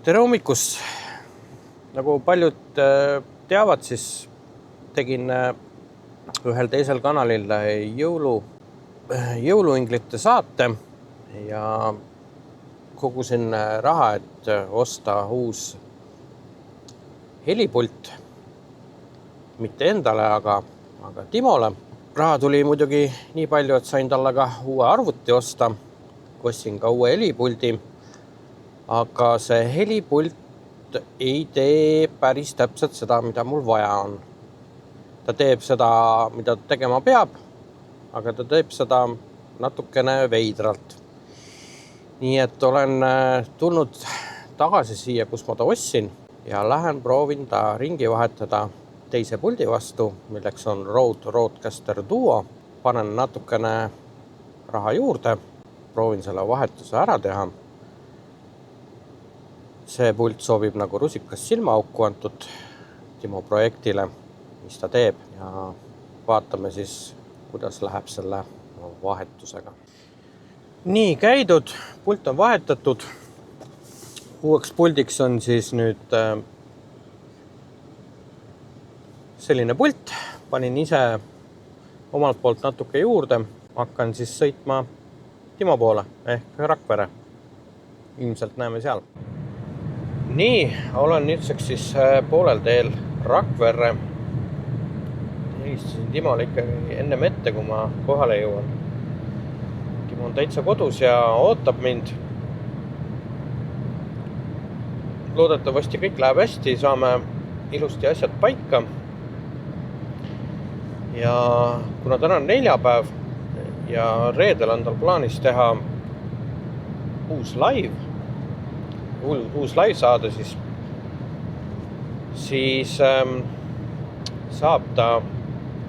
Tere hommikust! Nagu paljud teavad, siis tegin ühel teisel kanalil jõuluinglite saate ja kogusin raha, et osta uus helipult. Mitte endale, aga Timole. Raha tuli muidugi nii palju, et sain talle ka uue arvuti osta. Ostsin ka uue helipuldi. Aga see helipult ei tee päris täpselt seda, mida mul vaja on. Ta teeb seda, mida tegema peab, aga ta teeb seda natukene veidralt. Nii et olen tulnud tagasi siia, kus ma ta ostsin ja lähen proovin ta ringi vahetada teise puldi vastu, milleks on Rode Rodecaster Duo. Panen natukene raha juurde, proovin selle vahetuse ära teha. See pult sobib nagu rusikas silmaauku antud Timo projektile, mis ta teeb ja vaatame siis, kuidas läheb selle vahetusega. Nii käidud, pult on vahetatud. Uueks puldiks on siis nüüd selline pult. Panin ise omalt poolt natuke juurde. Hakkan siis sõitma Timo poole ehk Rakvere. Ilmselt näeme seal. Nii, olen nüüdseks siis poolel teel Rakverre. Helistasin Timole ikkagi ennem ette, kui ma kohale jõuan. Timo on täitsa kodus ja ootab mind. Loodetavasti kõik läheb hästi, saame ilusti asjad paika. Ja kuna täna on neljapäev ja reedel on tal plaanis teha uus live saada, siis saab ta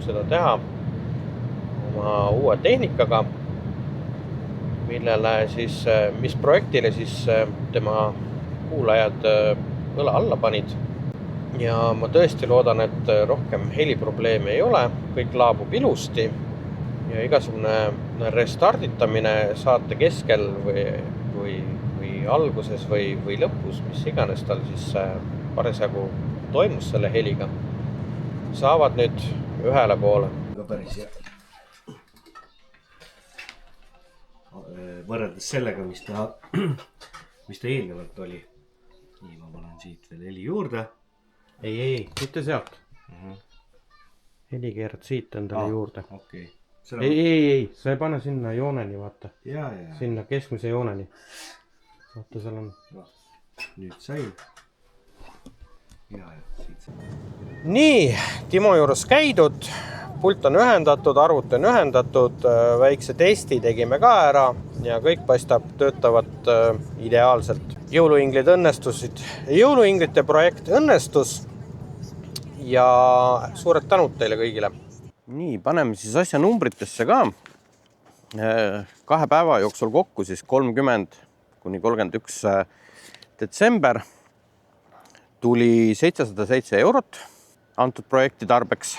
seda teha oma uue tehnikaga, mis projektile siis tema kuulajad õla alla panid. Ja ma tõesti loodan, et rohkem heliprobleeme ei ole, kõik laabub ilusti ja igasugune restarditamine saate keskel või alguses või lõpus, mis iganes tal siis parasjagu toimus selle heliga, saavad nüüd ühele poole. Päris hea. Võrreldes sellega, mis ta eelnevalt oli. Nii, ma panen siit veel heli juurde. Ei, mitte sealt. Heli keerad siit endale juurde. Okay. Ei, sa ei pane sinna jooneni, vaata. Ja. Sinna keskmise jooneni. Vaata, seal on. Nüüd sai. Ja, siit sai. Nii, Timo juures käidud. Pult on ühendatud, arvuti on ühendatud. Väikse testi tegime ka ära ja kõik paistab töötavat ideaalselt. Jõuluinglid õnnestusid. Jõuluinglite projekt õnnestus ja suured tänud teile kõigile. Nii, paneme siis asja numbritesse ka. 2 päeva jooksul kokku siis 30 kuni 31 detsember tuli 707 eurot antud projekti tarbeks.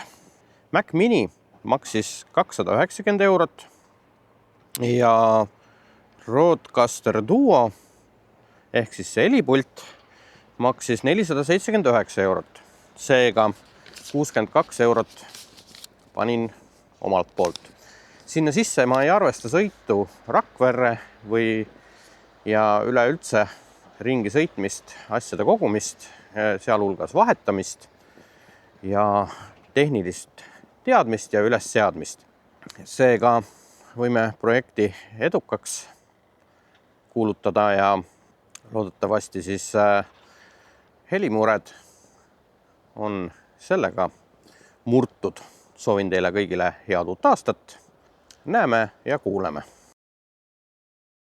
Mac Mini maksis 290 eurot ja Rodecaster Duo ehk siis see helipult maksis 479 eurot. Seega 62 eurot panin omalt poolt. Sinna sisse ma ei arvesta sõitu Rakverre ja üleüldse ringi sõitmist, asjade kogumist, sealhulgas vahetamist ja tehnilist teadmist ja ülesseadmist. Seega võime projekti edukaks kuulutada ja loodetavasti siis helimured on sellega murtud. Soovin teile kõigile head uut aastat. Näeme ja kuuleme.